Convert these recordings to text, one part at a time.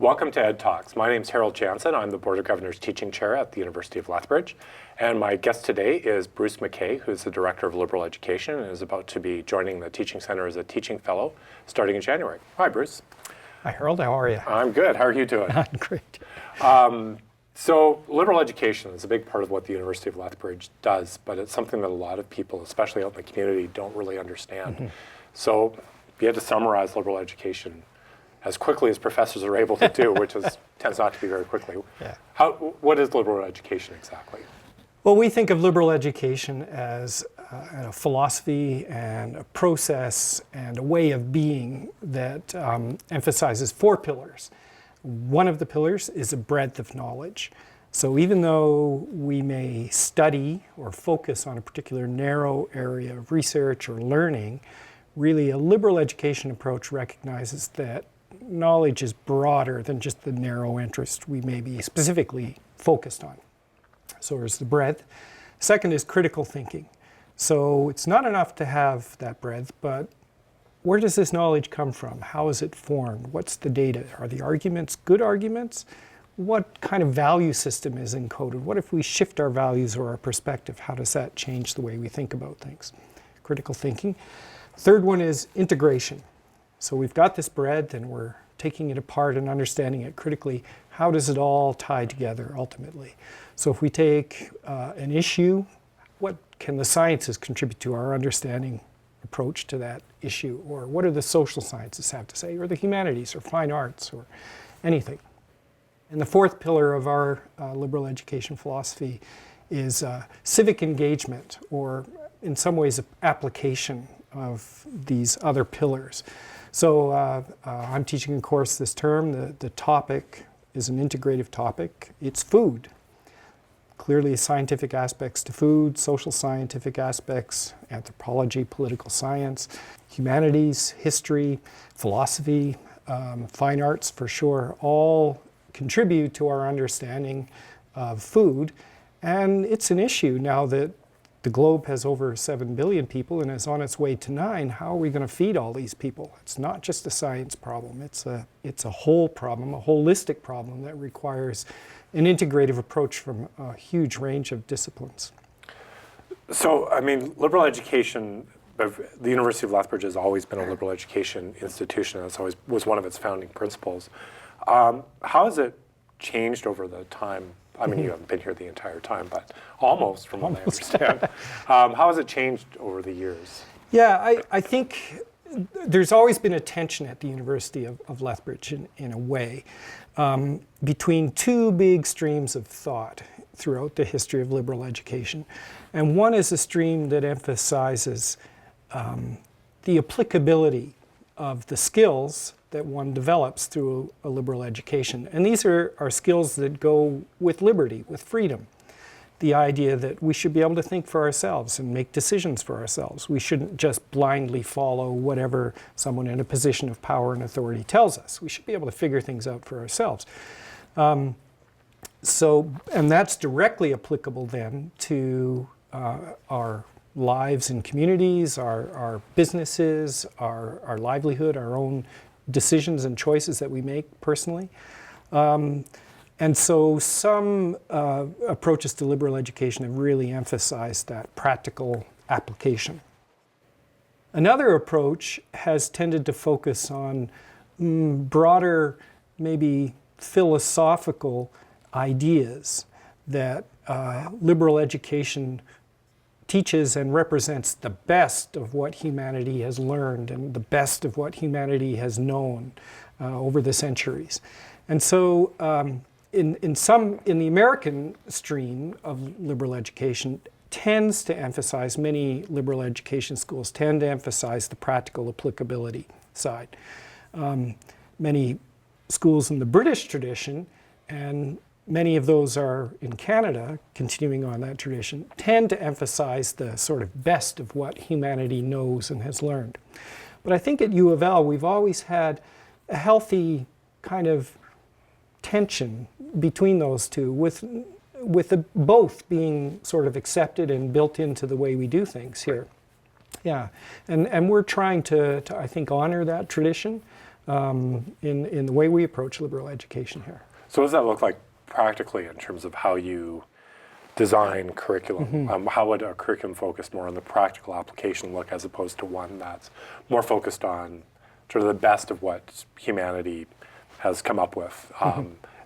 Welcome to Ed Talks. My name is Harold Jansen. I'm the Board of Governors Teaching Chair at the University of Lethbridge. And my guest today is Bruce MacKay, who's the Director of Liberal Education and is about to be joining the Teaching Center as a Teaching Fellow starting in January. Hi, Bruce. Hi, Harold. How are you? I'm good. How are you doing? I'm great. So liberal education is a big part of what the University of Lethbridge does, but it's something that a lot of people, especially out in the community, don't really understand. Mm-hmm. So if you had to summarize liberal education as quickly as professors are able to do, which tends not to be very quickly. Yeah. What is liberal education exactly? Well, we think of liberal education as a philosophy and a process and a way of being that emphasizes four pillars. One of the pillars is a breadth of knowledge. So even though we may study or focus on a particular narrow area of research or learning, really a liberal education approach recognizes that knowledge is broader than just the narrow interest we may be specifically focused on. So there's the breadth. Second is critical thinking. So it's not enough to have that breadth, but where does this knowledge come from? How is it formed? What's the data? Are the arguments good arguments? What kind of value system is encoded? What if we shift our values or our perspective? How does that change the way we think about things? Critical thinking. Third one is integration. So we've got this breadth and we're taking it apart and understanding it critically. How does it all tie together ultimately? So if we take an issue, what can the sciences contribute to our understanding approach to that issue? Or what do the social sciences have to say? Or the humanities or fine arts or anything? And the fourth pillar of our liberal education philosophy is civic engagement, or in some ways application of these other pillars. So I'm teaching a course this term. The topic is an integrative topic. It's food. Clearly scientific aspects to food, social scientific aspects, anthropology, political science, humanities, history, philosophy, fine arts for sure, all contribute to our understanding of food. And it's an issue now that the globe has over 7 billion people and is on its way to 9. How are we going to feed all these people? It's not just a science problem. It's a whole problem, a holistic problem that requires an integrative approach from a huge range of disciplines. So, I mean, liberal education, the University of Lethbridge has always been a liberal education institution. That's always was one of its founding principles. How has it changed over the time? I mean, you haven't been here the entire time, but almost, from what I understand. How has it changed over the years? Yeah, I think there's always been a tension at the University of Lethbridge in a way between two big streams of thought throughout the history of liberal education. And one is a stream that emphasizes the applicability of the skills that one develops through a liberal education. And these are skills that go with liberty, with freedom. The idea that we should be able to think for ourselves and make decisions for ourselves. We shouldn't just blindly follow whatever someone in a position of power and authority tells us. We should be able to figure things out for ourselves. And that's directly applicable then to our lives and communities, our businesses, our livelihood, our own decisions and choices that we make personally. And so some approaches to liberal education have really emphasized that practical application. Another approach has tended to focus on broader, maybe philosophical ideas that liberal education teaches and represents the best of what humanity has learned and the best of what humanity has known over the centuries. And so in the American stream of liberal education tends to emphasize, many liberal education schools tend to emphasize the practical applicability side. Many schools in the British tradition, and many of those are in Canada, continuing on that tradition, tend to emphasize the sort of best of what humanity knows and has learned. But I think at U of L, we've always had a healthy kind of tension between those two, with both being sort of accepted and built into the way we do things here. Yeah, and we're trying to I think, honor that tradition. in the way we approach liberal education here. So what does that look like practically in terms of how you design curriculum? How would a curriculum focused more on the practical application look as opposed to one that's more focused on sort of the best of what humanity has come up with,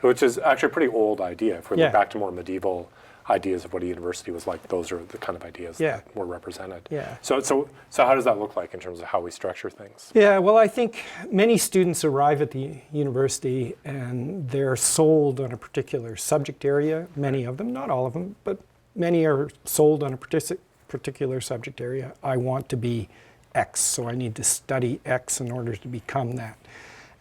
which is actually a pretty old idea. If we look back to more medieval ideas of what a university was like, those are the kind of ideas that were represented. So how does that look like in terms of how we structure things? Yeah, well, I think many students arrive at the university and they're sold on a particular subject area. Many of them, not all of them, but many are sold on a particular subject area. I want to be X, so I need to study X in order to become that.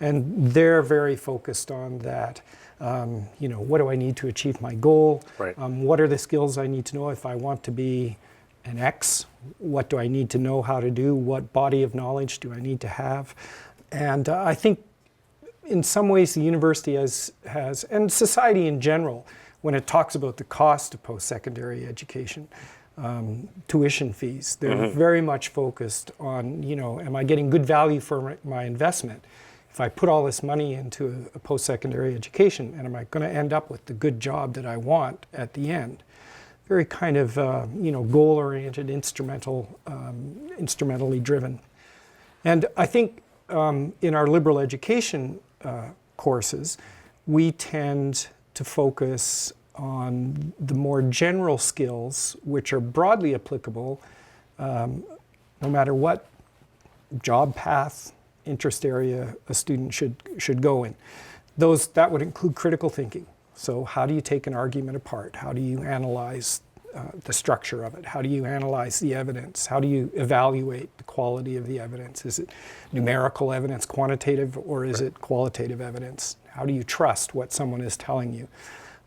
And they're very focused on that. What do I need to achieve my goal? Right. What are the skills I need to know if I want to be an X? What do I need to know how to do? What body of knowledge do I need to have? And I think in some ways the university has, and society in general, when it talks about the cost of post-secondary education, tuition fees, they're very much focused on, am I getting good value for my investment? If I put all this money into a post-secondary education, and am I going to end up with the good job that I want at the end? Very kind of, goal-oriented, instrumentally driven. And I think in our liberal education courses, we tend to focus on the more general skills, which are broadly applicable, no matter what job path, interest area a student should go in. That would include critical thinking. So how do you take an argument apart? How do you analyze the structure of it? How do you analyze the evidence? How do you evaluate the quality of the evidence? Is it numerical evidence, quantitative, or is it qualitative evidence? How do you trust what someone is telling you?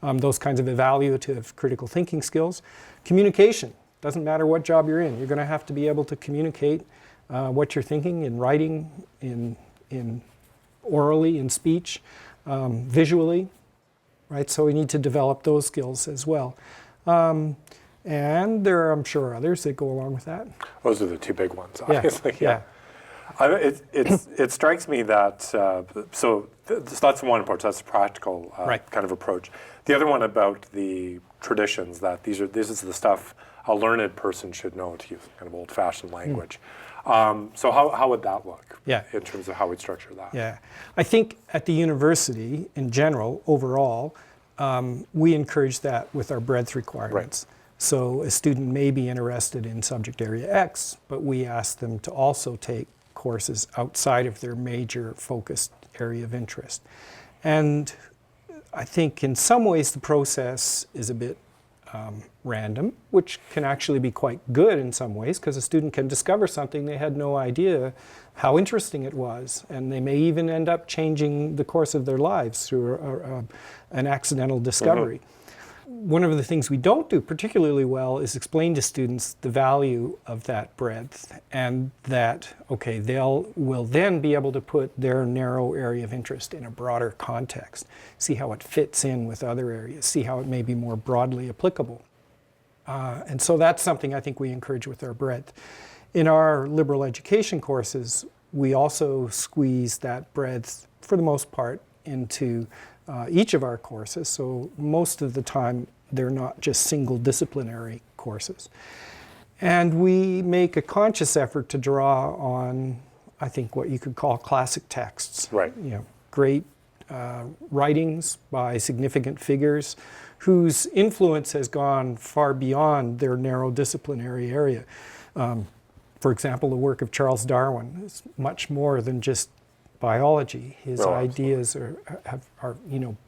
Those kinds of evaluative critical thinking skills. Communication. Doesn't matter what job you're in. You're going to have to be able to communicate what you're thinking in writing, in orally, in speech, visually, right? So we need to develop those skills as well. And there are, I'm sure, others that go along with that. Those are the two big ones, obviously. Yeah. It strikes me that, so that's one approach, that's a practical kind of approach. The other one about the traditions, that this is the stuff a learned person should know, to use kind of old-fashioned language. So how would that look in terms of how we'd structure that? Yeah, I think at the university in general, overall, we encourage that with our breadth requirements. Right. So a student may be interested in subject area X, but we ask them to also take courses outside of their major focused area of interest. And I think in some ways the process is a bit random, which can actually be quite good in some ways, because a student can discover something they had no idea how interesting it was, and they may even end up changing the course of their lives through an accidental discovery. One of the things we don't do particularly well is explain to students the value of that breadth, and that, okay, will then be able to put their narrow area of interest in a broader context, see how it fits in with other areas, see how it may be more broadly applicable. And so that's something I think we encourage with our breadth. In our liberal education courses, we also squeeze that breadth, for the most part, into each of our courses. So most of the time, they're not just single disciplinary courses. And we make a conscious effort to draw on, I think, what you could call classic texts. Right. Great writings by significant figures whose influence has gone far beyond their narrow disciplinary area. For example, the work of Charles Darwin is much more than just biology. His ideas are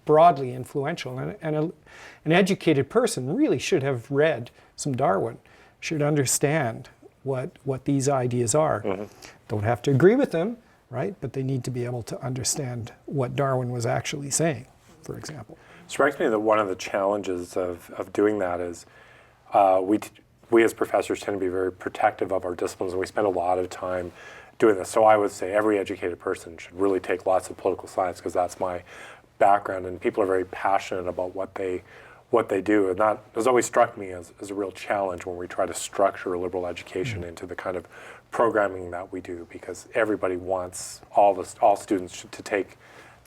broadly influential, and an educated person really should have read some Darwin, should understand what these ideas are. Don't have to agree with them, right? But they need to be able to understand what Darwin was actually saying, for example. It strikes me that one of the challenges of doing that is we as professors tend to be very protective of our disciplines, and we spend a lot of time doing this. So I would say every educated person should really take lots of political science, because that's my background, and people are very passionate about what they what they do. And that has always struck me as a real challenge when we try to structure liberal education into the kind of programming that we do, because everybody wants all students to take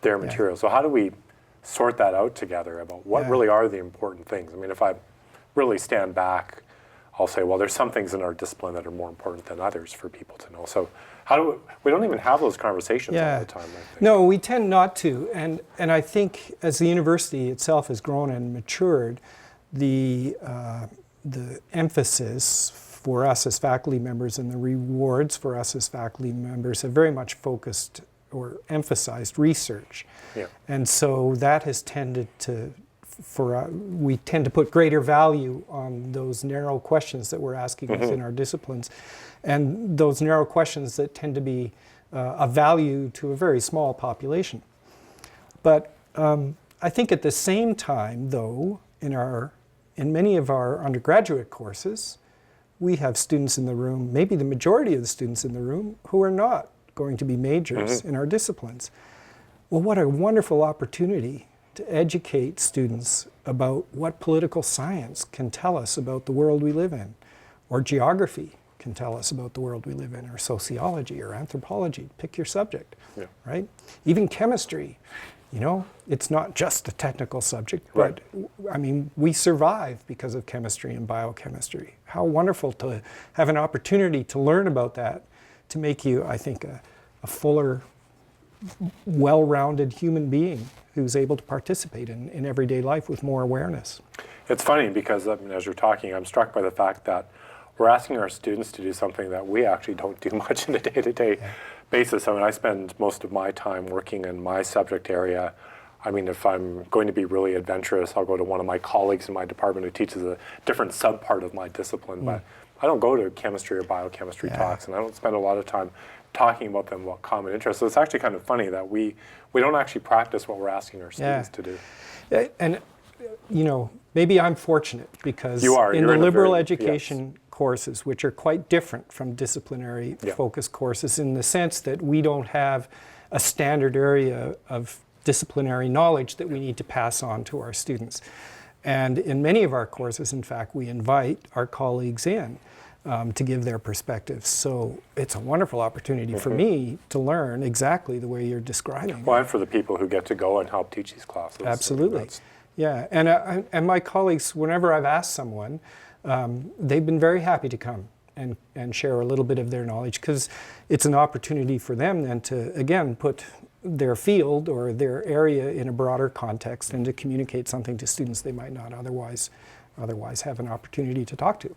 their material. So how do we sort that out together about what really are the important things? I mean, if I really stand back, I'll say, well, there's some things in our discipline that are more important than others for people to know. So we don't even have those conversations all the time, I think. No, we tend not to. And I think as the university itself has grown and matured, the emphasis for us as faculty members and the rewards for us as faculty members have very much focused or emphasized research. Yeah. And so that has tended to, we tend to put greater value on those narrow questions that we're asking within our disciplines. And those narrow questions that tend to be of value to a very small population. But I think at the same time, though, in many of our undergraduate courses, we have students in the room, maybe the majority of the students in the room, who are not going to be majors in our disciplines. Well, what a wonderful opportunity to educate students about what political science can tell us about the world we live in, or geography can tell us about the world we live in, or sociology or anthropology, pick your subject, right? Even chemistry, you know, it's not just a technical subject, but I mean, we survive because of chemistry and biochemistry. How wonderful to have an opportunity to learn about that, to make you, I think, a fuller, well-rounded human being who's able to participate in everyday life with more awareness. It's funny because as you're talking, I'm struck by the fact that we're asking our students to do something that we actually don't do much on a day-to-day basis. I mean, I spend most of my time working in my subject area. I mean, if I'm going to be really adventurous, I'll go to one of my colleagues in my department who teaches a different subpart of my discipline. But I don't go to chemistry or biochemistry talks, and I don't spend a lot of time talking about them about common interests. So it's actually kind of funny that we don't actually practice what we're asking our students to do. And, you know, maybe I'm fortunate because you're in the liberal very, education courses, which are quite different from disciplinary focused courses in the sense that we don't have a standard area of disciplinary knowledge that we need to pass on to our students. And in many of our courses, in fact, we invite our colleagues in to give their perspectives. So it's a wonderful opportunity for me to learn exactly the way you're describing. Well, and for the people who get to go and help teach these classes. Absolutely. Yeah, and my colleagues, whenever I've asked someone, they've been very happy to come and share a little bit of their knowledge, because it's an opportunity for them then to, again, put their field or their area in a broader context and to communicate something to students they might not otherwise have an opportunity to talk to.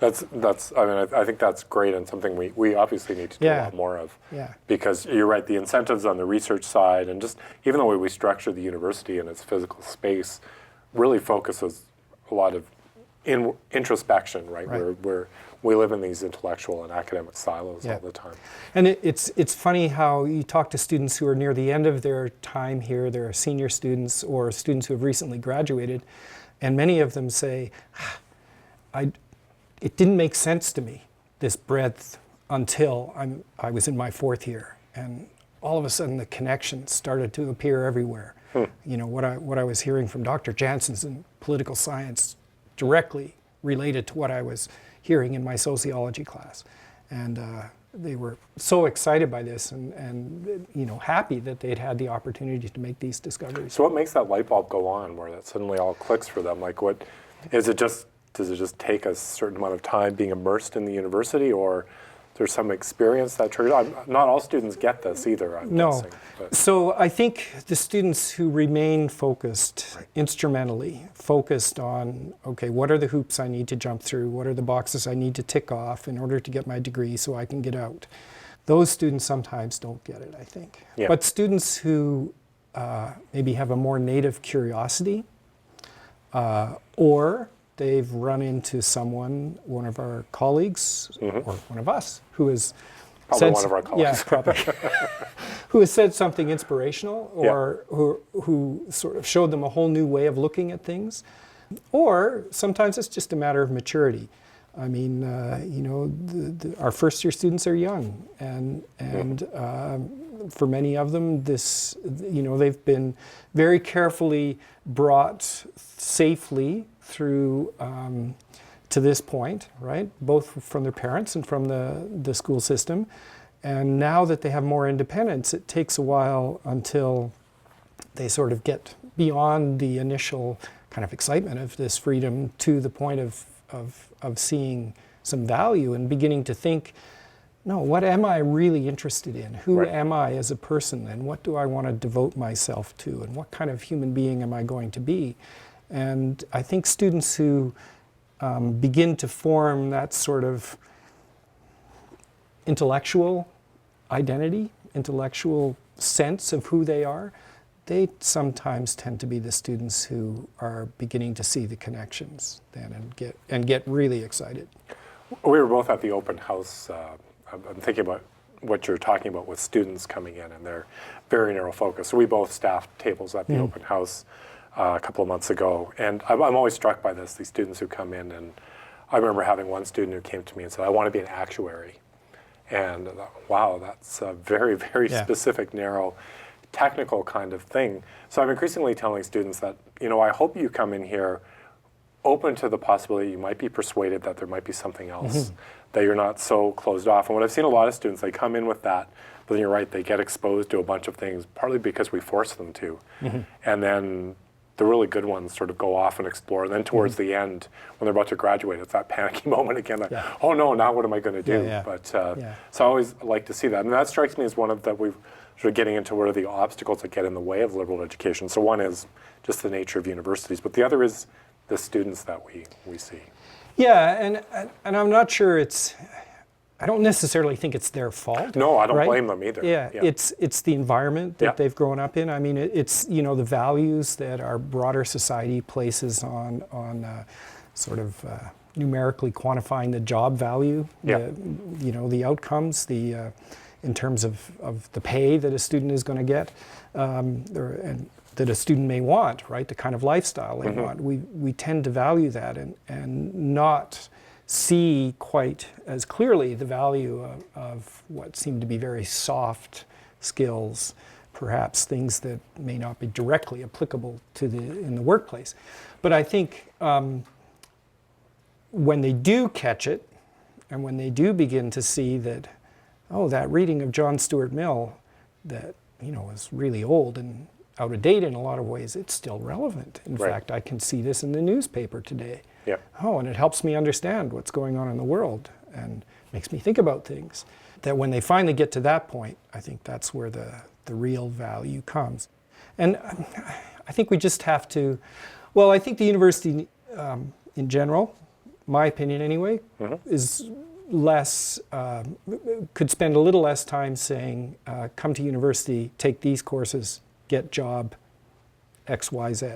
I think that's great, and something we obviously need to do a lot more of. Because you're right, the incentives on the research side, and just even the way we structure the university and its physical space really focuses a lot of introspection, right? Where we live in these intellectual and academic silos all the time. And it's funny how you talk to students who are near the end of their time here, they're senior students or students who have recently graduated, and many of them say, it didn't make sense to me, this breadth, until I was in my fourth year, and all of a sudden the connections started to appear everywhere. You know, what I was hearing from Dr. Jansen in political science directly related to what I was hearing in my sociology class. And they were so excited by this and you know, happy that they'd had the opportunity to make these discoveries. So what makes that light bulb go on where that suddenly all clicks for them? Like, what is it? Does it just take a certain amount of time being immersed in the university, or there's some experience that triggers? Not all students get this either, I'm guessing. But. So I think the students who remain focused, instrumentally focused on, okay, what are the hoops I need to jump through? What are the boxes I need to tick off in order to get my degree so I can get out? Those students sometimes don't get it, I think. But students who maybe have a more native curiosity, or they've run into one of our colleagues, or one of us, who has probably one of our colleagues. Yeah, probably. Who has said something inspirational, or who sort of showed them a whole new way of looking at things. Or sometimes it's just a matter of maturity. I mean, our first year students are young, and for many of them, they've been very carefully brought safely through to this point, right? Both from their parents and from the school system. And now that they have more independence, it takes a while until they sort of get beyond the initial kind of excitement of this freedom to the point of seeing some value and beginning to think, no, what am I really interested in? Who Right. am I as a person, and what do I want to devote myself to, and what kind of human being am I going to be? And I think students who begin to form that sort of intellectual identity, intellectual sense of who they are, they sometimes tend to be the students who are beginning to see the connections then and get really excited. We were both at the open house. I'm thinking about what you're talking about with students coming in and their very narrow focus. So we both staffed tables at the open house a couple of months ago, and I'm always struck by this, these students who come in, and I remember having one student who came to me and said, I want to be an actuary. And I thought, wow, that's a very, very specific, narrow, technical kind of thing. So I'm increasingly telling students that, I hope you come in here open to the possibility you might be persuaded that there might be something else, that you're not so closed off. And what I've seen a lot of students, they come in with that, but then you're right, they get exposed to a bunch of things, partly because we force them to. And then the really good ones sort of go off and explore. And then towards the end, when they're about to graduate, it's that panicky moment again, like, oh no, now what am I going to do? But so I always like to see that. And that strikes me as one of that we've sort of getting into what are the obstacles that get in the way of liberal education. So one is just the nature of universities, but the other is the students that we see. Yeah, and I'm not sure I don't necessarily think it's their fault. No, I don't right? blame them either. Yeah, it's the environment that they've grown up in. I mean, it's the values that our broader society places on sort of numerically quantifying the job value, the outcomes, in terms of the pay that a student is going to get, and that a student may want, right? The kind of lifestyle they want. We tend to value that and not see quite as clearly the value of what seem to be very soft skills, perhaps things that may not be directly applicable in the workplace. But I think when they do catch it, and when they do begin to see that, oh, that reading of John Stuart Mill that is really old and out of date in a lot of ways, it's still relevant. In fact, I can see this in the newspaper today. Yeah. Oh, and it helps me understand what's going on in the world and makes me think about things. That when they finally get to that point, I think that's where the real value comes. And I think we just have to, I think the university in general, my opinion anyway, is less, could spend a little less time saying, come to university, take these courses, get job X, Y, Z,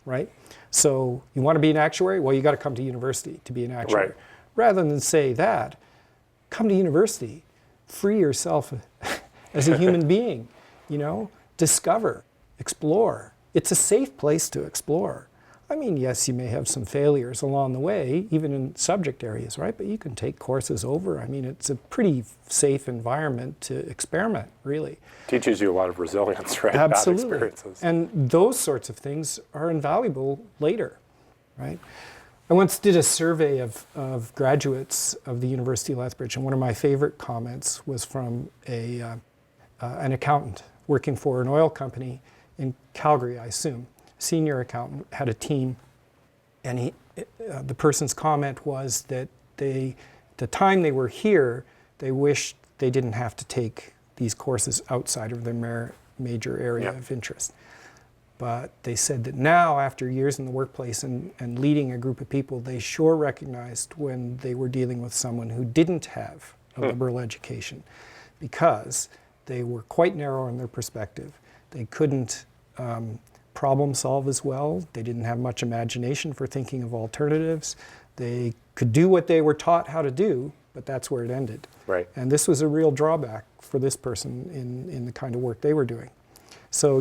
right? So you want to be an actuary? Well, you got to come to university to be an actuary. Right. Rather than say that, come to university, free yourself as a human being, discover, explore. It's a safe place to explore. I mean, yes, you may have some failures along the way, even in subject areas, right? But you can take courses over. I mean, it's a pretty safe environment to experiment, really. Teaches you a lot of resilience, right? Absolutely. Bad experiences. And those sorts of things are invaluable later, right? I once did a survey of graduates of the University of Lethbridge, and one of my favorite comments was from an accountant working for an oil company in Calgary, I assume. Senior accountant, had a team, and the person's comment was that the time they were here, they wished they didn't have to take these courses outside of their major area of interest. But they said that now, after years in the workplace and leading a group of people, they sure recognized when they were dealing with someone who didn't have a liberal education, because they were quite narrow in their perspective. They couldn't problem solve as well. They didn't have much imagination for thinking of alternatives. They could do what they were taught how to do, but that's where it ended. Right. And this was a real drawback for this person in the kind of work they were doing. So,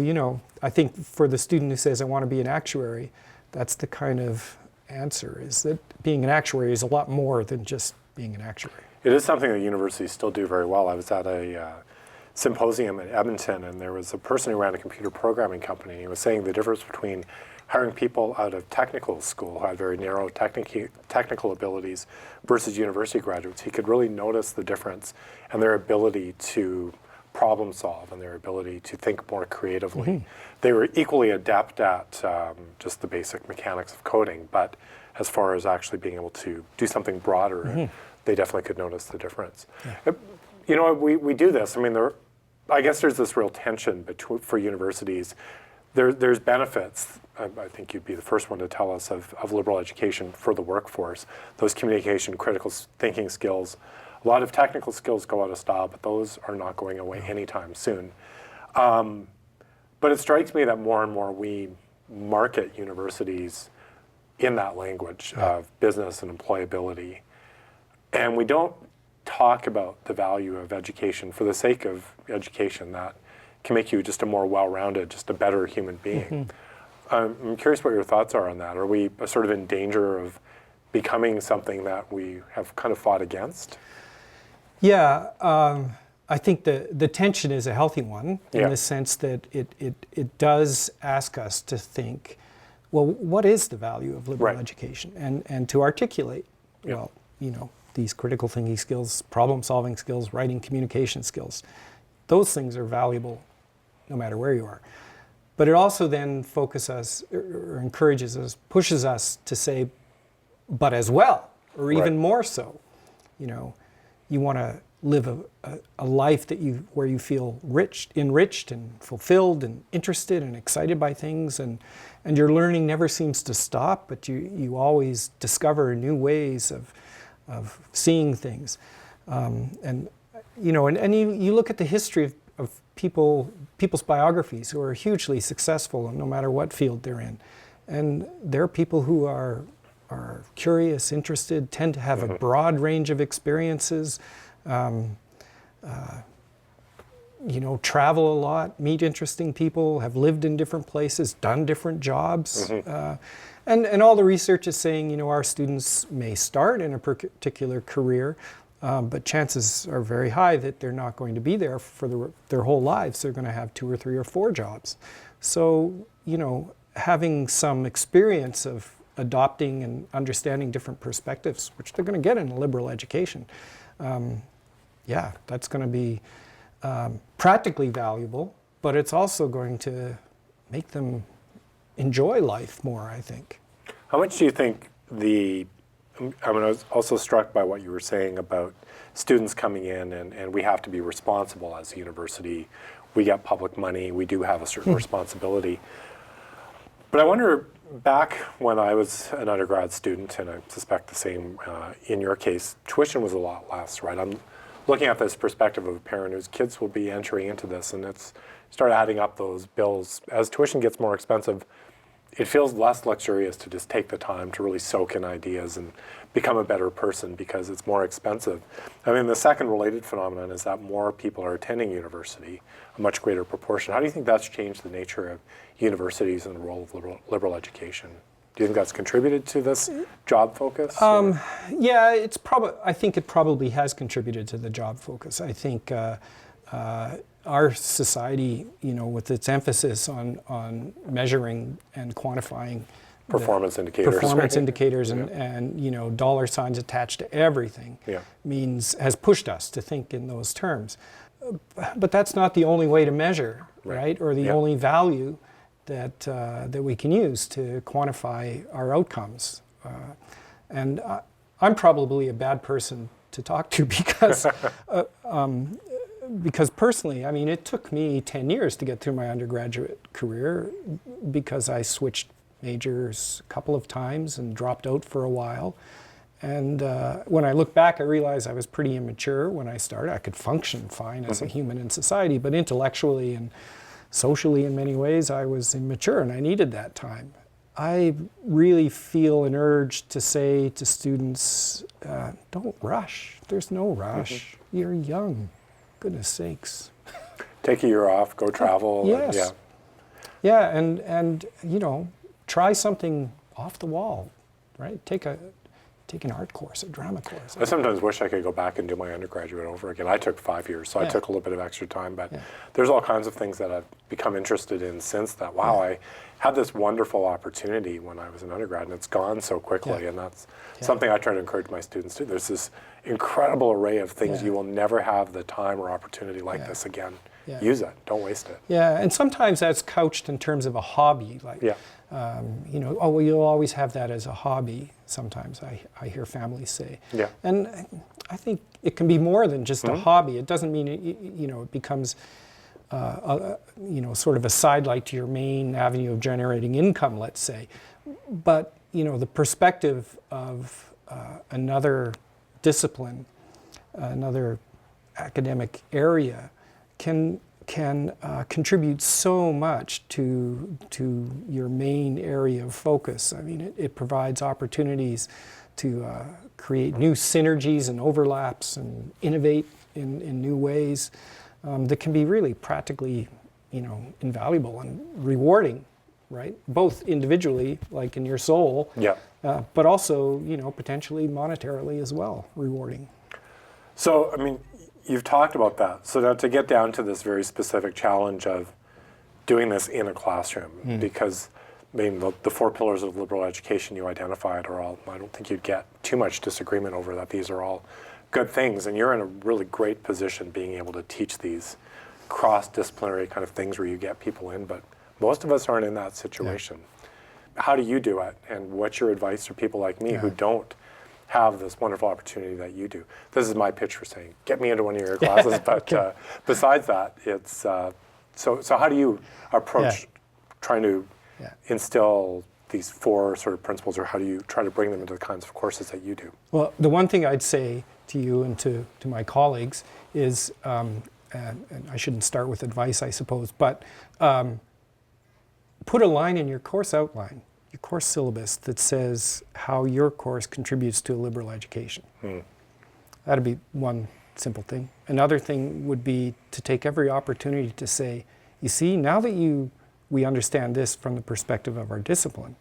I think for the student who says, I want to be an actuary, that's the kind of answer, is that being an actuary is a lot more than just being an actuary. It is something that universities still do very well. I was at a symposium in Edmonton, and there was a person who ran a computer programming company. He was saying the difference between hiring people out of technical school who had very narrow technical abilities versus university graduates. He could really notice the difference in their ability to problem solve and their ability to think more creatively. Mm-hmm. They were equally adept at just the basic mechanics of coding, but as far as actually being able to do something broader, Mm-hmm. they definitely could notice the difference. Yeah. You know, we do this. I mean, I guess there's this real tension for universities. There's benefits, I think you'd be the first one to tell us, of liberal education for the workforce. Those communication, critical thinking skills. A lot of technical skills go out of style, but those are not going away anytime soon. But it strikes me that more and more we market universities in that language of business and employability. And we don't talk about the value of education for the sake of education that can make you just a more well-rounded, just a better human being. I'm curious what your thoughts are on that. Are we sort of in danger of becoming something that we have kind of fought against? Yeah, I think the tension is a healthy one in the sense that it does ask us to think, well, what is the value of liberal education? And to articulate, well, you know, these critical thinking skills, problem solving skills, writing communication skills. Those things are valuable no matter where you are. But it also then focuses or encourages us, pushes us to say, but as well, or even more so, you know, you want to live a life that where you feel enriched and fulfilled and interested and excited by things, and your learning never seems to stop, but you always discover new ways of seeing things. And you know, and you look at the history of people's biographies who are hugely successful no matter what field they're in. And there are people who are curious, interested, tend to have a broad range of experiences, you know, travel a lot, meet interesting people, have lived in different places, done different jobs. And all the research is saying, you know, our students may start in a particular career, but chances are very high that they're not going to be there for their whole lives. They're going to have 2 or 3 or 4 jobs. So, you know, having some experience of adopting and understanding different perspectives, which they're going to get in a liberal education, yeah, that's going to be practically valuable, but it's also going to make them enjoy life more, I think. How much do you think I was also struck by what you were saying about students coming in, and we have to be responsible as a university. We get public money, we do have a certain responsibility. But I wonder, back when I was an undergrad student, and I suspect the same in your case, tuition was a lot less, right? I'm looking at this perspective of a parent whose kids will be entering into this, and it's start adding up those bills. As tuition gets more expensive, it feels less luxurious to just take the time to really soak in ideas and become a better person because it's more expensive. I mean, the second related phenomenon is that more people are attending university, a much greater proportion. How do you think that's changed the nature of universities and the role of liberal education? Do you think that's contributed to this job focus? Yeah, I think it probably has contributed to the job focus. I think our society, you know, with its emphasis on measuring and quantifying performance indicators, and you know, dollar signs attached to everything, has pushed us to think in those terms. But that's not the only way to measure, right? Or the only value that we can use to quantify our outcomes. And I'm probably a bad person to talk to because personally, I mean, it took me 10 years to get through my undergraduate career because I switched majors a couple of times and dropped out for a while. And when I look back, I realize I was pretty immature when I started. I could function fine as a human in society, but intellectually and socially in many ways, I was immature and I needed that time. I really feel an urge to say to students, don't rush. There's no rush. You're young. Goodness sakes. Take a year off, go travel. Yes. Yeah, and you know, try something off the wall, right? Take an art course, a drama course. I sometimes wish I could go back and do my undergraduate over again. I took 5 years, so I took a little bit of extra time, but there's all kinds of things that I've become interested in since that. Wow, I had this wonderful opportunity when I was an undergrad, and it's gone so quickly, and that's something I try to encourage my students to. There's this incredible array of things. You will never have the time or opportunity like this again. Use it. Don't waste it. Yeah, and sometimes that's couched in terms of a hobby, like, you know, oh, well, you'll always have that as a hobby, sometimes I hear families say. Yeah. And I think it can be more than just a hobby. It doesn't mean, you know, it becomes, you know, sort of a sidelight to your main avenue of generating income, let's say. But, you know, the perspective of another discipline, another academic area can contribute so much to your main area of focus. I mean, it provides opportunities to create new synergies and overlaps and innovate in new ways that can be really practically, you know, invaluable and rewarding, right? Both individually, like in your soul, but also, you know, potentially monetarily as well, rewarding. So, I mean, you've talked about that. So now to get down to this very specific challenge of doing this in a classroom, because I mean, the 4 pillars of liberal education you identified are all, I don't think you'd get too much disagreement over that. These are all good things, and you're in a really great position being able to teach these cross-disciplinary kind of things where you get people in, but most of us aren't in that situation. How do you do it, and what's your advice for people like me who don't have this wonderful opportunity that you do? This is my pitch for saying, get me into one of your classes, but besides that, it's, so how do you approach trying to instill these 4 sort of principles, or how do you try to bring them into the kinds of courses that you do? Well, the one thing I'd say to you and to my colleagues is, and I shouldn't start with advice, I suppose, but put a line in your course outline, your course syllabus, that says how your course contributes to a liberal education. That'd be one simple thing. Another thing would be to take every opportunity to say, you see, now that we understand this from the perspective of our discipline,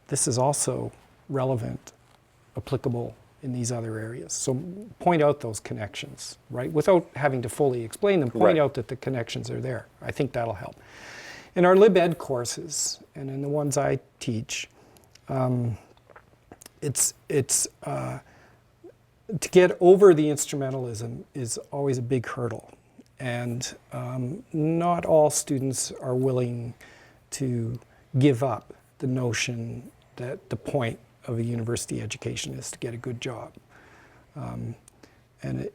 this is also relevant, applicable in these other areas. So point out those connections, right? Without having to fully explain them, point out that the connections are there. I think that'll help. In our lib ed courses, and in the ones I teach, it's to get over the instrumentalism is always a big hurdle. And not all students are willing to give up the notion that the point of a university education is to get a good job. And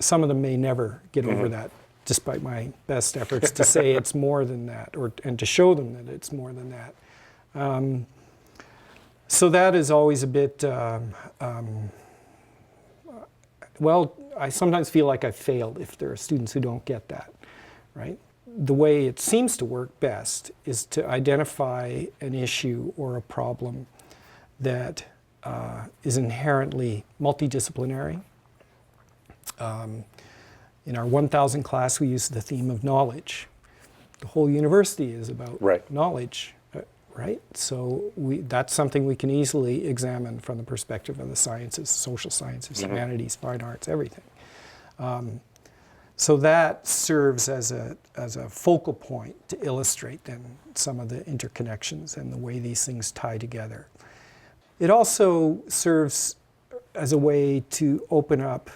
some of them may never get over that, despite my best efforts to say it's more than that, and to show them that it's more than that. So that is always a bit, well, I sometimes feel like I've failed if there are students who don't get that, right? The way it seems to work best is to identify an issue or a problem that is inherently multidisciplinary. In our 1000 class, we use the theme of knowledge. The whole university is about knowledge, right? So that's something we can easily examine from the perspective of the sciences, social sciences, humanities, fine arts, everything. So that serves as a focal point to illustrate then some of the interconnections and the way these things tie together. It also serves as a way to open up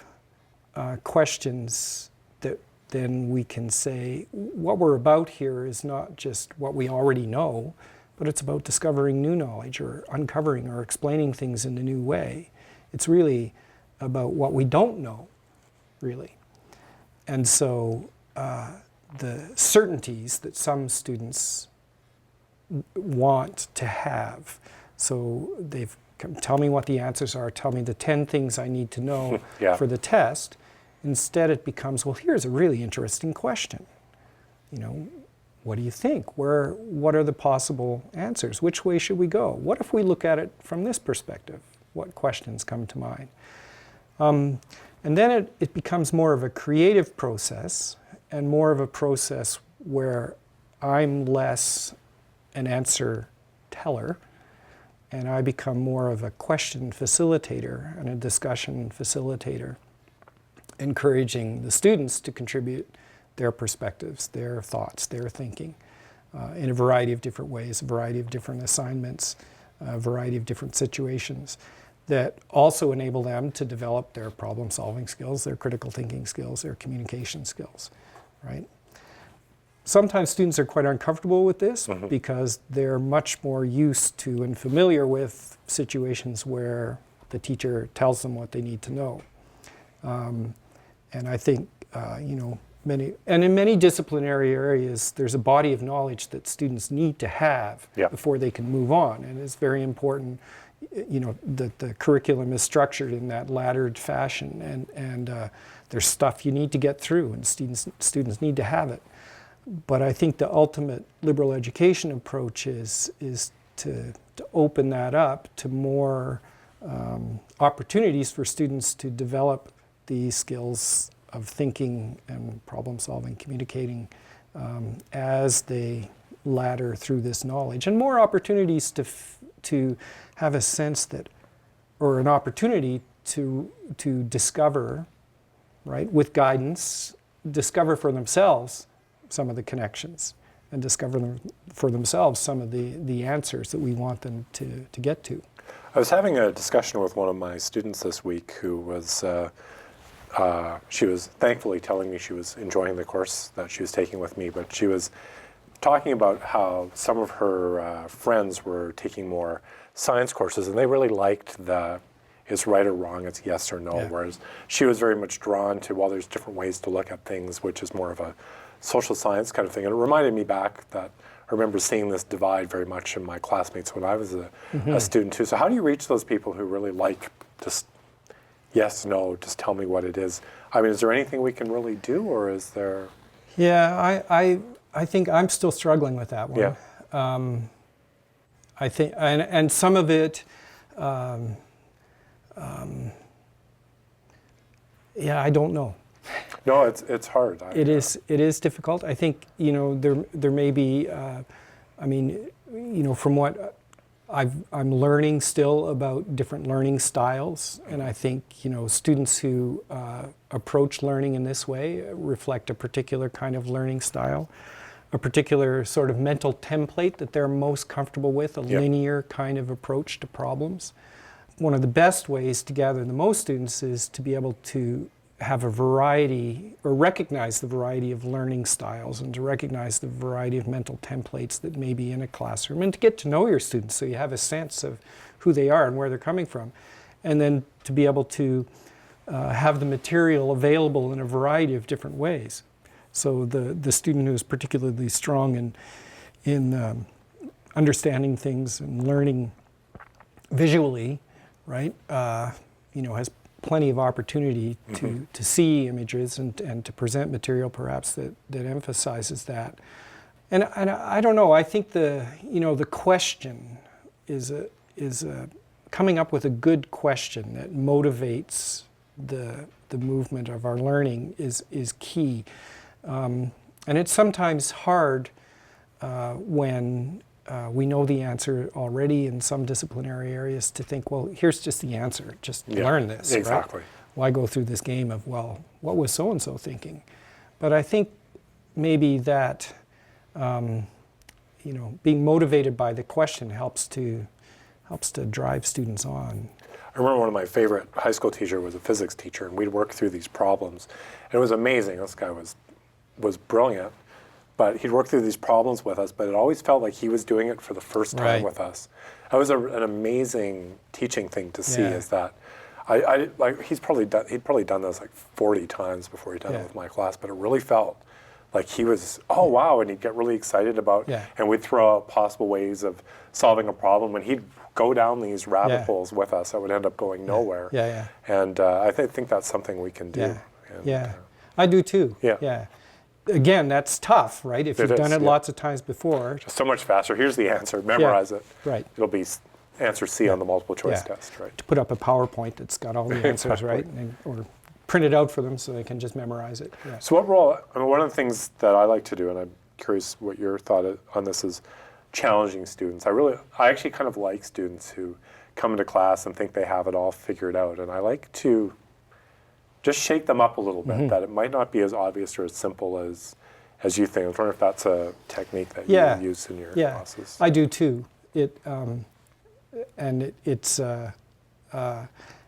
questions that then we can say, what we're about here is not just what we already know, but it's about discovering new knowledge or uncovering or explaining things in a new way. It's really about what we don't know, really. And so the certainties that some students want to have, so they've come, tell me what the answers are, tell me the 10 things I need to know for the test. Instead it becomes, well, here's a really interesting question. You know, what do you think? What are the possible answers? Which way should we go? What if we look at it from this perspective? What questions come to mind? And then it becomes more of a creative process and more of a process where I'm less an answer teller and I become more of a question facilitator and a discussion facilitator, encouraging the students to contribute their perspectives, their thoughts, their thinking in a variety of different ways, a variety of different assignments, a variety of different situations that also enable them to develop their problem-solving skills, their critical thinking skills, their communication skills, right? Sometimes students are quite uncomfortable with this because they're much more used to and familiar with situations where the teacher tells them what they need to know. And I think, in many disciplinary areas, there's a body of knowledge that students need to have before they can move on. And it's very important, that the curriculum is structured in that laddered fashion, and there's stuff you need to get through, and students need to have it. But I think the ultimate liberal education approach is to open that up to more opportunities for students to develop the skills of thinking and problem solving, communicating as they ladder through this knowledge, and more opportunities to have a sense that, or an opportunity to discover, right, with guidance, discover for themselves some of the connections and discover for themselves some of the answers that we want them to get to. I was having a discussion with one of my students this week who was, she was thankfully telling me she was enjoying the course that she was taking with me, but she was talking about how some of her friends were taking more science courses, and they really liked the it's right or wrong, it's yes or no, whereas she was very much drawn to, well, there's different ways to look at things, which is more of a social science kind of thing. And it reminded me back that I remember seeing this divide very much in my classmates when I was a student too. So how do you reach those people who really like just yes, no, just tell me what it is? I mean, is there anything we can really do, or is there? Yeah, I think I'm still struggling with that one. Yeah. I think, and some of it, I don't know. No, it's hard. It is difficult. I think, there may be, from what I'm learning still about different learning styles, and I think, students who approach learning in this way reflect a particular kind of learning style, a particular sort of mental template that they're most comfortable with, a linear kind of approach to problems. One of the best ways to gather the most students is to be able to have a variety, or recognize the variety of learning styles, and to recognize the variety of mental templates that may be in a classroom, and to get to know your students so you have a sense of who they are and where they're coming from. And then to be able to have the material available in a variety of different ways. So the student who is particularly strong in understanding things and learning visually, right, has plenty of opportunity to see images and to present material perhaps that emphasizes that. And I don't know, I think the question is coming up with a good question that motivates the movement of our learning is key. And it's sometimes hard when we know the answer already in some disciplinary areas to think, well, here's just the answer, just learn this, exactly. Right? Why go through this game of, well, what was so-and-so thinking? But I think maybe that, being motivated by the question helps to drive students on. I remember one of my favorite high school teachers was a physics teacher, and we'd work through these problems. And it was amazing. This guy was brilliant. But he'd work through these problems with us, but it always felt like he was doing it for the first time with us. That was an amazing teaching thing to see. Is that he'd probably done this like 40 times before he'd done it with my class, but it really felt like he was, oh wow, and he'd get really excited about, and we'd throw out possible ways of solving a problem, and he'd go down these rabbit holes with us that would end up going nowhere. And I think that's something we can do. I do too. Yeah. Again, that's tough, right? If you've done it lots of times before. Just so much faster. Here's the answer. Memorize it. Right. It'll be answer C on the multiple choice test, right? To put up a PowerPoint that's got all the answers, right? Or print it out for them so they can just memorize it. So what role, one of the things that I like to do, and I'm curious what your thought on this is, challenging students. I actually kind of like students who come into class and think they have it all figured out. And I like to just shake them up a little bit, that it might not be as obvious or as simple as you think. I was wondering if that's a technique that you use in your classes. I do too.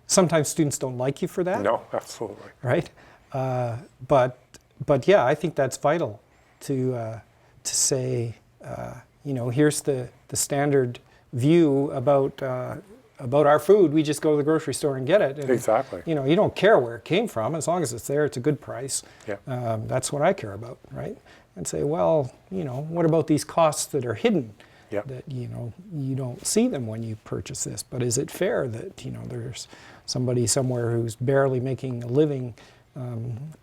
Sometimes students don't like you for that. No, absolutely. Right? But yeah, I think that's vital to say, here's the standard view about our food. We just go to the grocery store and get it. And, exactly. You don't care where it came from. As long as it's there, it's a good price. Yeah. That's what I care about, right? And say, well, what about these costs that are hidden? Yep. That you don't see them when you purchase this. But is it fair that there's somebody somewhere who's barely making a living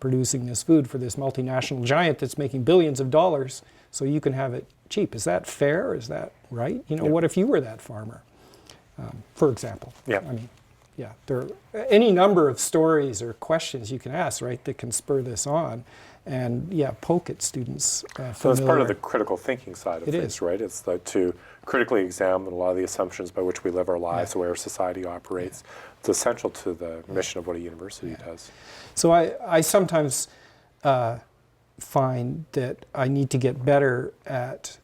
producing this food for this multinational giant that's making billions of dollars, so you can have it cheap? Is that fair? Is that right? What if you were that farmer, for example? Yeah. I mean, yeah. There are any number of stories or questions you can ask, right, that can spur this on. And poke at students. So it's part of the critical thinking side of It things, is. right? It's to critically examine a lot of the assumptions by which we live our lives, the way our society operates. It's essential to the mission of what a university does. So I sometimes find that I need to get better at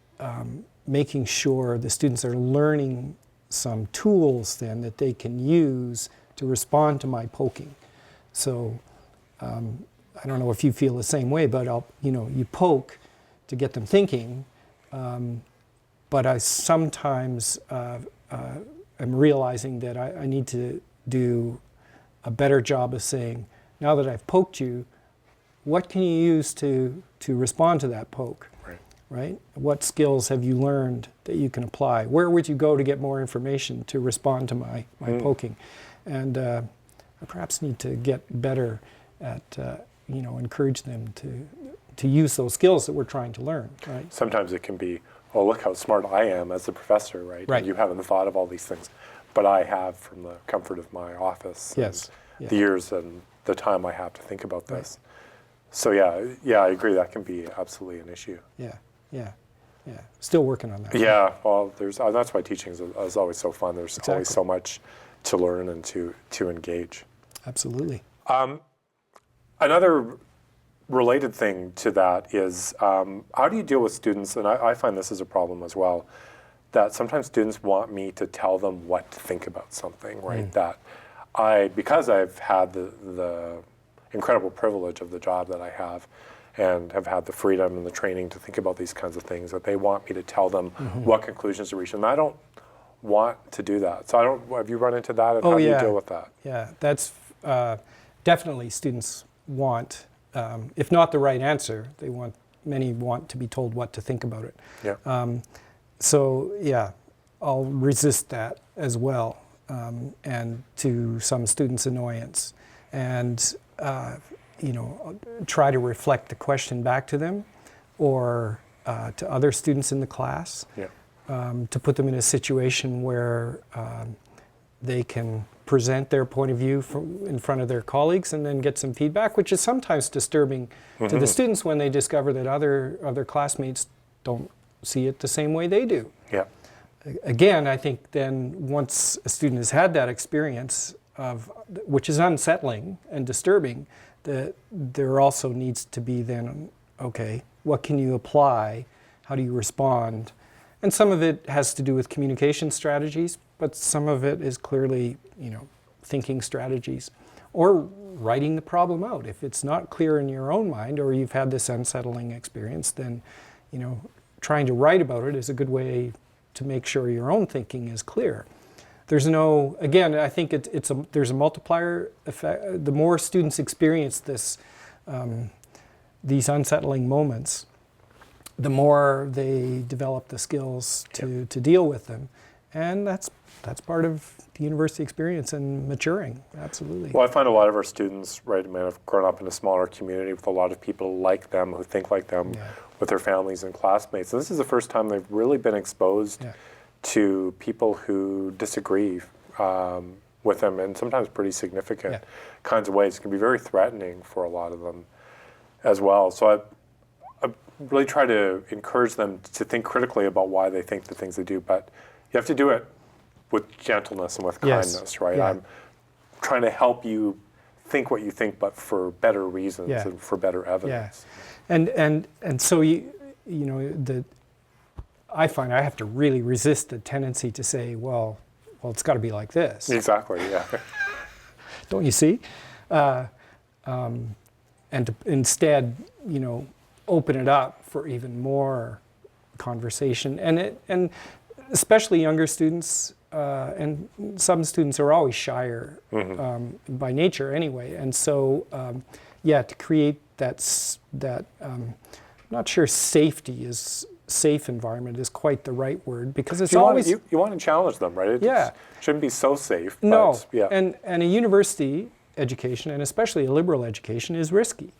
making sure the students are learning some tools then that they can use to respond to my poking. So I don't know if you feel the same way, but you poke to get them thinking, but I sometimes am realizing that I need to do a better job of saying, now that I've poked you, what can you use to respond to that poke? Right? What skills have you learned that you can apply? Where would you go to get more information to respond to my poking? And I perhaps need to get better at encourage them to use those skills that we're trying to learn, right? Sometimes it can be, oh, look how smart I am as a professor, right? Right. And you haven't thought of all these things, but I have from the comfort of my office. Yes. And the years and the time I have to think about this. Right. So yeah, I agree that can be absolutely an issue. Yeah. Still working on that. Yeah, well, that's why teaching is always so fun. There's Exactly. always so much to learn and to engage. Absolutely. Another related thing to that is how do you deal with students, and I find this is a problem as well, that sometimes students want me to tell them what to think about something, right? That because I've had the incredible privilege of the job that I have and have had the freedom and the training to think about these kinds of things, that they want me to tell them what conclusions to reach. And I don't want to do that. So have you run into that, and how do you deal with that? Yeah, that's definitely students want, if not the right answer, many want to be told what to think about it. Yeah. So yeah, I'll resist that as well, and to some students' annoyance, and try to reflect the question back to them, or to other students in the class, to put them in a situation where they can present their point of view in front of their colleagues and then get some feedback, which is sometimes disturbing to the students when they discover that other classmates don't see it the same way they do. Yeah. Again, I think then once a student has had that experience which is unsettling and disturbing, that there also needs to be then, okay, what can you apply? How do you respond? And some of it has to do with communication strategies, but some of it is clearly, thinking strategies, or writing the problem out. If it's not clear in your own mind, or you've had this unsettling experience, then, trying to write about it is a good way to make sure your own thinking is clear. Again, I think there's a multiplier effect. The more students experience these unsettling moments, the more they develop the skills to deal with them. And that's part of the university experience and maturing, absolutely. Well, I find a lot of our students, right, have grown up in a smaller community with a lot of people like them, who think like them, with their families and classmates. And this is the first time they've really been exposed to people who disagree with them, in sometimes pretty significant kinds of ways. It can be very threatening for a lot of them as well. So really try to encourage them to think critically about why they think the things they do, but you have to do it with gentleness and with Yes. kindness, right? Yeah. I'm trying to help you think what you think, but for better reasons Yeah. and for better Yeah, evidence. and so I find I have to really resist the tendency to say, well, it's got to be like this. Exactly, yeah. Don't you see? And to instead, open it up for even more conversation, and especially younger students, and some students are always shyer by nature anyway, and so to create that I'm not sure safe environment is quite the right word, because it's you always you want to challenge them, right? It shouldn't be so safe. no, but, yeah. and a university education, and especially a liberal education, is risky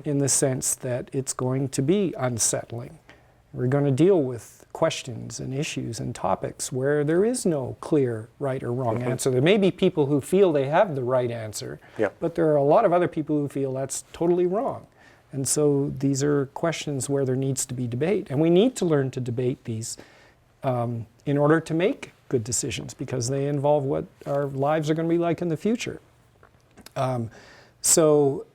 in the sense that it's going to be unsettling. We're going to deal with questions and issues and topics where there is no clear right or wrong answer. There may be people who feel they have the right answer, but there are a lot of other people who feel that's totally wrong. And so these are questions where there needs to be debate. And we need to learn to debate these in order to make good decisions, because they involve what our lives are going to be like in the future. So,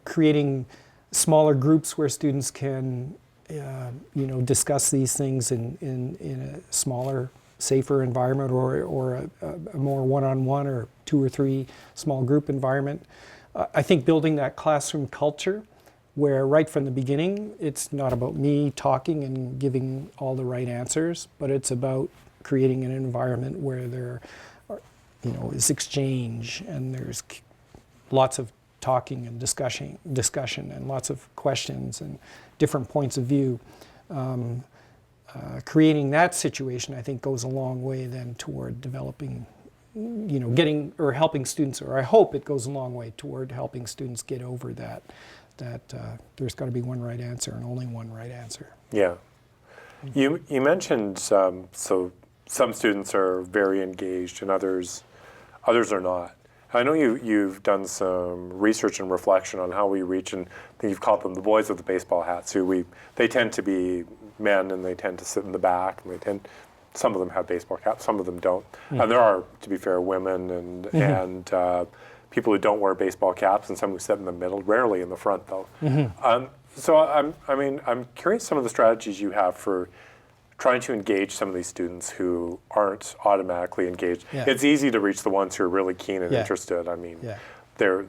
creating smaller groups where students can, discuss these things in a smaller, safer environment, or a more one-on-one or 2 or 3 small group environment. I think building that classroom culture where right from the beginning, it's not about me talking and giving all the right answers, but it's about creating an environment where there are, is exchange, and there's lots of talking and discussion and lots of questions and different points of view. Creating that situation, I think, goes a long way then toward developing, getting or helping students, or I hope it goes a long way toward helping students get over that there's got to be one right answer and only one right answer. Yeah. You mentioned so some students are very engaged and others are not. I know you've done some research and reflection on how we reach, and I think you've called them the boys with the baseball hats, they tend to be men, and they tend to sit in the back, and some of them have baseball caps, some of them don't. And there are, to be fair, women and people who don't wear baseball caps, and some who sit in the middle, rarely in the front though. So I'm curious some of the strategies you have for trying to engage some of these students who aren't automatically engaged. Yeah. It's easy to reach the ones who are really keen and interested. I mean, they're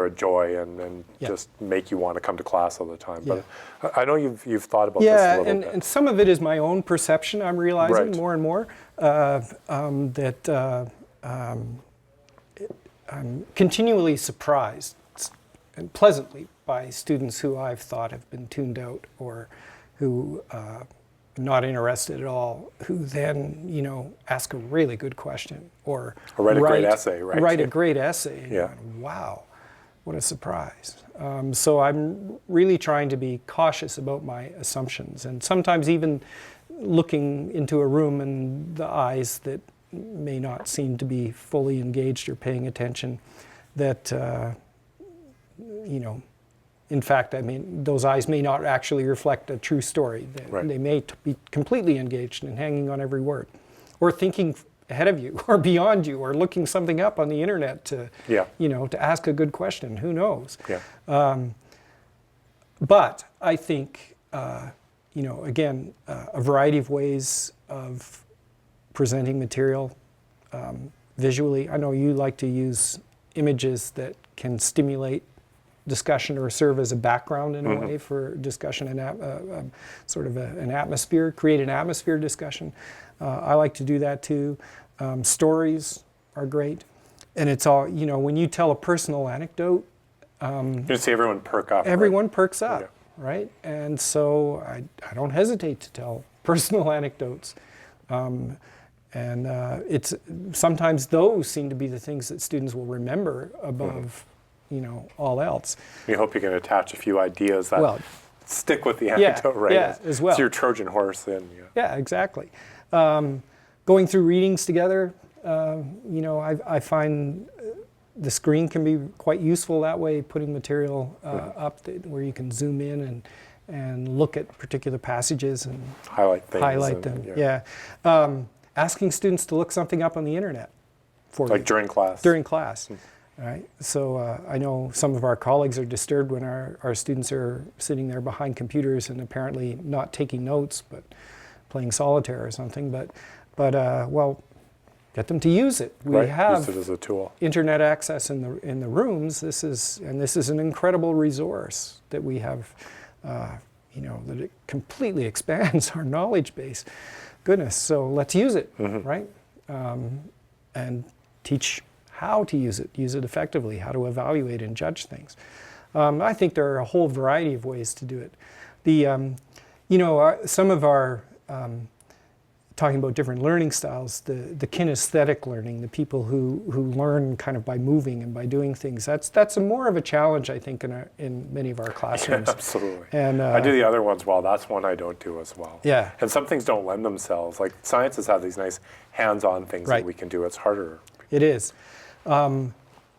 a joy and just make you want to come to class all the time. But I know you've thought about this a little bit. And some of it is my own perception. I'm realizing more and more that I'm continually surprised and pleasantly by students who I've thought have been tuned out, or who not interested at all, who then ask a really good question, or write a great essay, right? Write a great essay. And wow, what a surprise! So I'm really trying to be cautious about my assumptions, and sometimes even looking into a room and the eyes that may not seem to be fully engaged or paying attention, that in fact, those eyes may not actually reflect a true story. They may be completely engaged and hanging on every word, or thinking ahead of you or beyond you, or looking something up on the internet to to ask a good question. Who knows? But I think again, a variety of ways of presenting material visually. I know you like to use images that can stimulate discussion or serve as a background in a way for discussion, and sort of an atmosphere, create an atmosphere discussion. I like to do that too. Stories are great. And it's all, when you tell a personal anecdote, you see everyone perk up. Everyone perks up, right? And so I don't hesitate to tell personal anecdotes. And it's sometimes those seem to be the things that students will remember above all else. You hope you can attach a few ideas that stick with the anecdote, right? As well. It's your Trojan horse then. Yeah, exactly. Going through readings together, I find the screen can be quite useful that way, putting material up where you can zoom in and look at particular passages and Highlight things. highlight them. Yeah. Asking students to look something up on the internet for Like you during class. during class. Right. So I know some of our colleagues are disturbed when our students are sitting there behind computers and apparently not taking notes, but playing solitaire or something. But well, get them to use it. We Right, have use it as a tool. internet access in the rooms. This is an incredible resource that we have. That it completely expands our knowledge base. Goodness. So let's use it, right? And teach how to use it effectively, how to evaluate and judge things. I think there are a whole variety of ways to do it. Some of our, talking about different learning styles, the kinesthetic learning, the people who learn kind of by moving and by doing things, that's more of a challenge, I think, in many of our classrooms. Absolutely. And I do the other ones well. That's one I don't do as well. Yeah. And some things don't lend themselves. Like science has these nice hands-on things Right. that we can do. It's harder. It is. So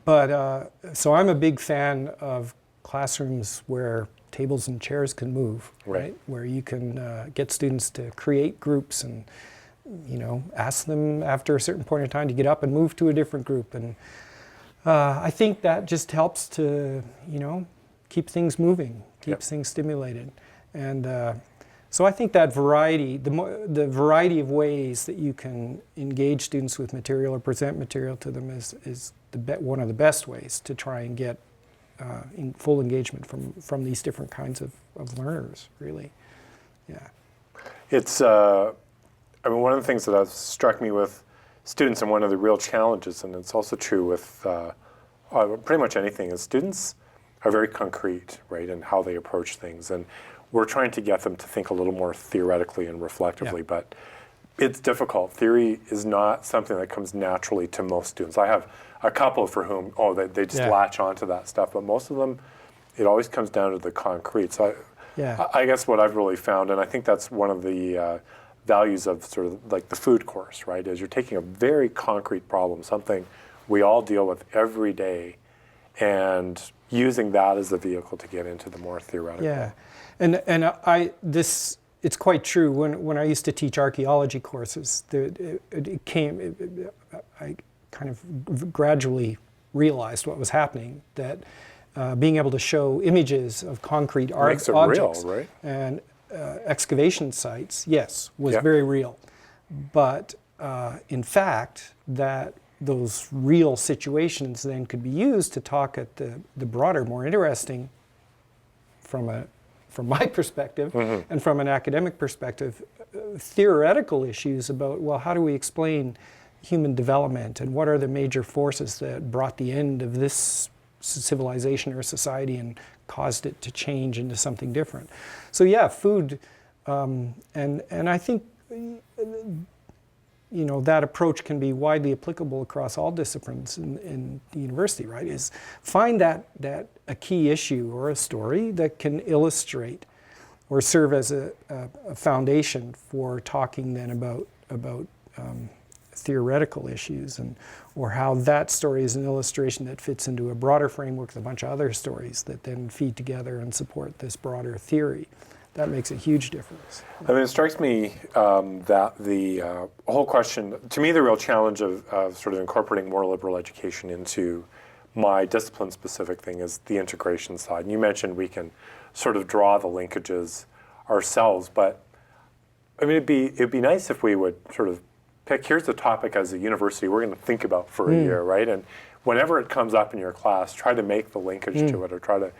I'm a big fan of classrooms where tables and chairs can move, right? Where you can get students to create groups and, ask them after a certain point in time to get up and move to a different group. And I think that just helps to, keep things moving, keeps things stimulated. And so I think that variety, the variety of ways that you can engage students with material or present material to them is one of the best ways to try and get full engagement from these different kinds of learners, really. Yeah. It's, one of the things that has struck me with students, and one of the real challenges, and it's also true with pretty much anything, is students are very concrete, right, in how they approach things. And we're trying to get them to think a little more theoretically and reflectively, but it's difficult. Theory is not something that comes naturally to most students. I have a couple for whom, they just latch onto that stuff, but most of them, it always comes down to the concrete. So I guess what I've really found, and I think that's one of the values of sort of like the food course, right, is you're taking a very concrete problem, something we all deal with every day, and using that as a vehicle to get into the more theoretical. Yeah, and it's quite true. When I used to teach archaeology courses, I kind of gradually realized what was happening, that being able to show images of concrete objects real, right? And excavation sites, was very real. But in fact, that those real situations then could be used to talk at the broader, more interesting, from my perspective and from an academic perspective, theoretical issues about, well, how do we explain human development, and what are the major forces that brought the end of this civilization or society and caused it to change into something different. So food, and I think that approach can be widely applicable across all disciplines in the university, right? Is find that a key issue or a story that can illustrate or serve as a foundation for talking then about theoretical issues, or how that story is an illustration that fits into a broader framework with a bunch of other stories that then feed together and support this broader theory. That makes a huge difference. I mean, it strikes me that the whole question, to me, the real challenge of sort of incorporating more liberal education into my discipline-specific thing is the integration side. And you mentioned we can sort of draw the linkages ourselves, but I mean, it'd be nice if we would sort of pick, here's the topic as a university we're going to think about for a year, right? And whenever it comes up in your class, try to make the linkage to it, or try to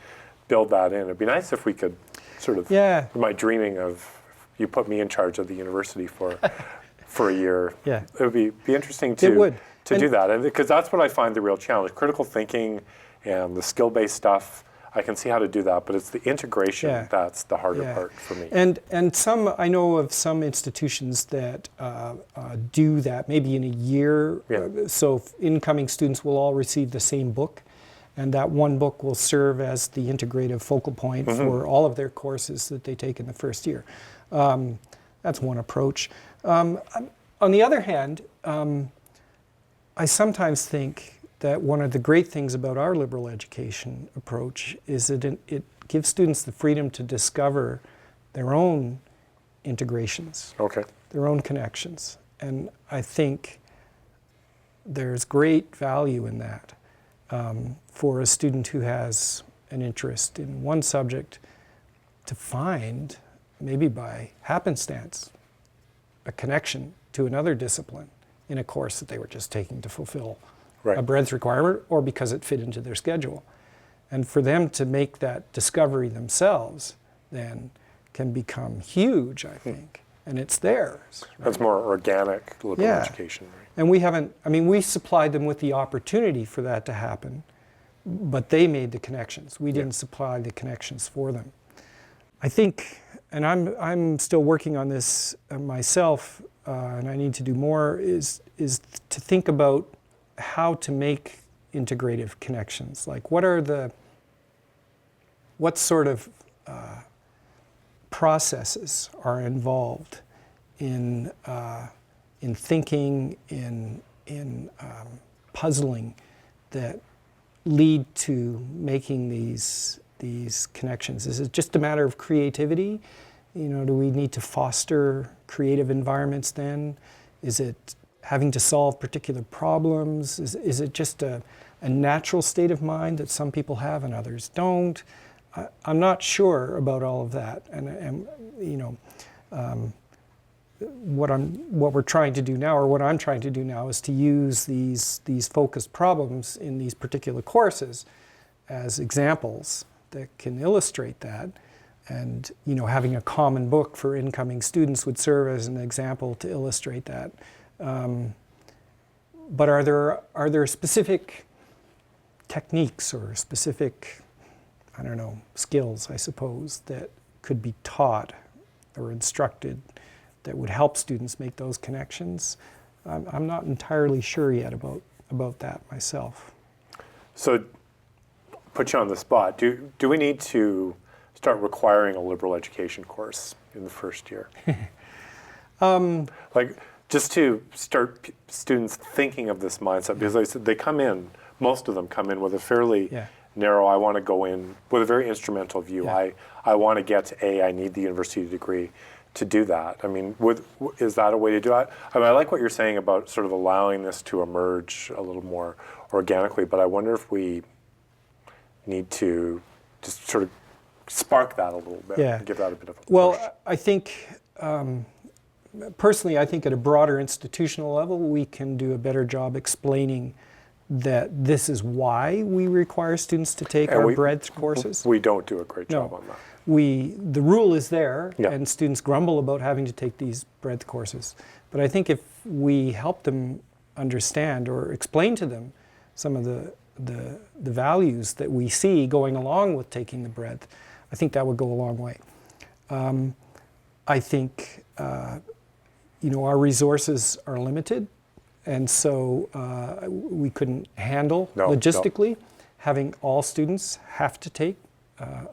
build that in. It'd be nice if we could sort of, my dreaming of, you put me in charge of the university for a year. Yeah. It would be interesting to do that. And because that's what I find the real challenge. Critical thinking and the skill-based stuff, I can see how to do that, but it's the integration that's the harder part for me. And I know of some institutions that do that maybe in a year. So incoming students will all receive the same book, and that one book will serve as the integrative focal point for all of their courses that they take in the first year. That's one approach. On the other hand, I sometimes think that one of the great things about our liberal education approach is that it gives students the freedom to discover their own integrations, Okay. their own connections. And I think there's great value in that for a student who has an interest in one subject to find, maybe by happenstance, a connection to another discipline in a course that they were just taking to fulfill Right. a breadth requirement or because it fit into their schedule. And for them to make that discovery themselves then can become huge, I think. And it's theirs. Right? That's more organic liberal Yeah. education, right? And we haven't, I mean, we supplied them with the opportunity for that to happen, but they made the connections. We didn't supply the connections for them. I think, and I'm still working on this myself, and I need to do more, is to think about how to make integrative connections. Like what sort of processes are involved in thinking, in puzzling that lead to making these connections? Is it just a matter of creativity? You know, do we need to foster creative environments then? Is it having to solve particular problems? Is it just a natural state of mind that some people have and others don't? I'm not sure about all of that. And you know, what we're trying to do now, or what I'm trying to do now, is to use these focused problems in these particular courses as examples that can illustrate that. And you know, having a common book for incoming students would serve as an example to illustrate that. But are there specific techniques or specific, I don't know, skills, I suppose, that could be taught or instructed that would help students make those connections? I'm not entirely sure yet about that myself. So, put you on the spot. Do we need to start requiring a liberal education course in the first year? Like, just to start students thinking of this mindset, because like I said, they come in, most of them come in with a fairly narrow, I want to go in with a very instrumental view. I want to get to A, I need the university degree to do that. I mean, is that a way to do it? I mean, I like what you're saying about sort of allowing this to emerge a little more organically, but I wonder if we need to just sort of spark that a little bit, and give that a bit of a push. Well, I think, personally, I think at a broader institutional level, we can do a better job explaining that this is why we require students to take our breadth courses. We don't do a great job on that. The rule is there, and students grumble about having to take these breadth courses. But I think if we help them understand or explain to them some of the values that we see going along with taking the breadth, I think that would go a long way. I think you know, our resources are limited, and so we couldn't handle logistically having all students have to take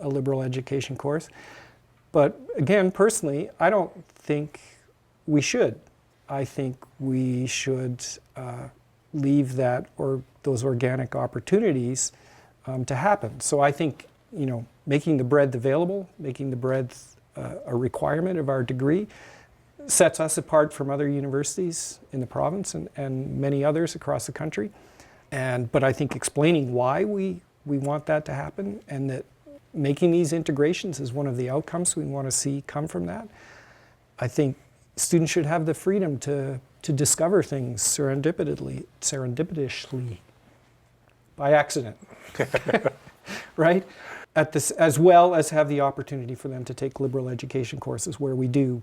a liberal education course. But again, personally, I don't think we should. I think we should leave that or those organic opportunities to happen. So I think, you know, making the breadth available, making the breadth a requirement of our degree, sets us apart from other universities in the province and many others across the country. But I think explaining why we want that to happen, and that making these integrations is one of the outcomes we want to see come from that. I think students should have the freedom to discover things serendipitously, by accident, right? As well as have the opportunity for them to take liberal education courses where we do,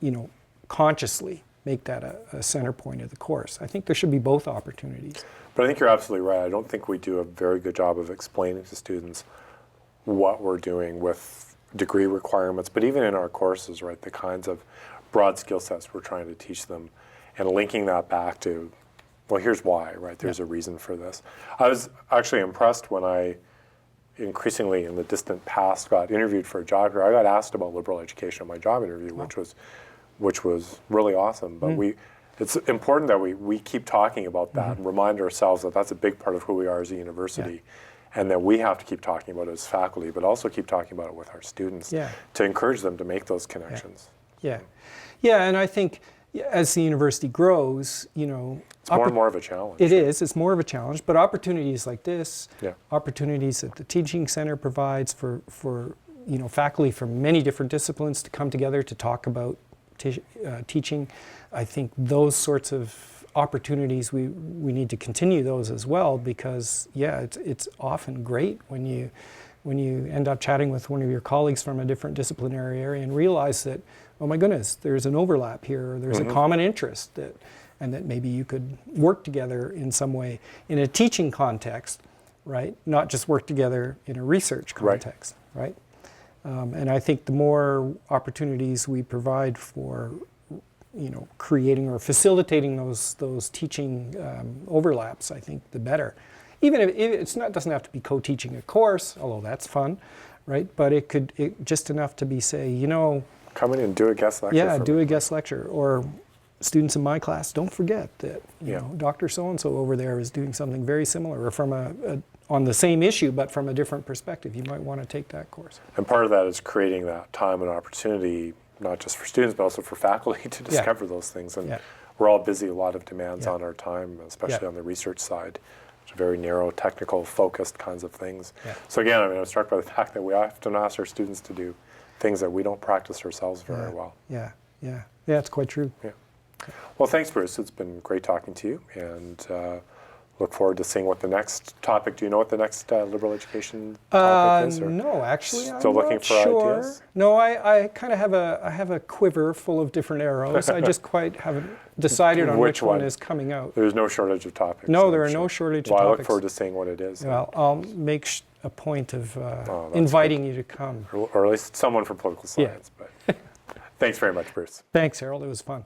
you know, consciously make that a center point of the course. I think there should be both opportunities. But I think you're absolutely right. I don't think we do a very good job of explaining to students what we're doing with degree requirements, but even in our courses, right, the kinds of broad skill sets we're trying to teach them, and linking that back to, well, here's why, right? There's a reason for this. I was actually impressed when I increasingly in the distant past got interviewed for a job here. I got asked about liberal education in my job interview, which was really awesome. But it's important that we keep talking about that and remind ourselves that that's a big part of who we are as a university, and that we have to keep talking about it as faculty, but also keep talking about it with our students to encourage them to make those connections. Yeah, and I think as the university grows, it's more and more of a challenge. It is. It's more of a challenge, but opportunities like this, Yeah. opportunities that the teaching center provides for faculty from many different disciplines to come together to talk about teaching. I think those sorts of opportunities, we need to continue those as well, because it's often great when you end up chatting with one of your colleagues from a different disciplinary area and realize that, oh my goodness, there's an overlap here, or there's a common interest and that maybe you could work together in some way in a teaching context, right? Not just work together in a research context, right? And I think the more opportunities we provide for, creating or facilitating those teaching overlaps, I think the better. Even if doesn't have to be co-teaching a course, although that's fun, right? But it just enough to be come in and do a guest lecture. Yeah, do a guest lecture, or students in my class, don't forget that Dr. So-and-so over there is doing something very similar, or from on the same issue, but from a different perspective. You might want to take that course. And part of that is creating that time and opportunity, not just for students, but also for faculty to discover those things. And we're all busy, a lot of demands on our time, especially on the research side. It's very narrow, technical, focused kinds of things. Yeah. So again, I'm struck by the fact that we often ask our students to do things that we don't practice ourselves very well. Yeah, it's quite true. Yeah. Well, thanks, Bruce. It's been great talking to you, and look forward to seeing what the next topic. Do you know what the next liberal education topic is? Or no, actually, still I'm looking not for sure. ideas. No, I kind of have a quiver full of different arrows. I just quite haven't decided on which one is coming out. There's no shortage of topics. No, there are no shortage of topics. I look topics. forward to seeing what it is. Well, I'll make a point of inviting you to come. Or at least someone from political science. But thanks very much, Bruce. Thanks, Harold. It was fun.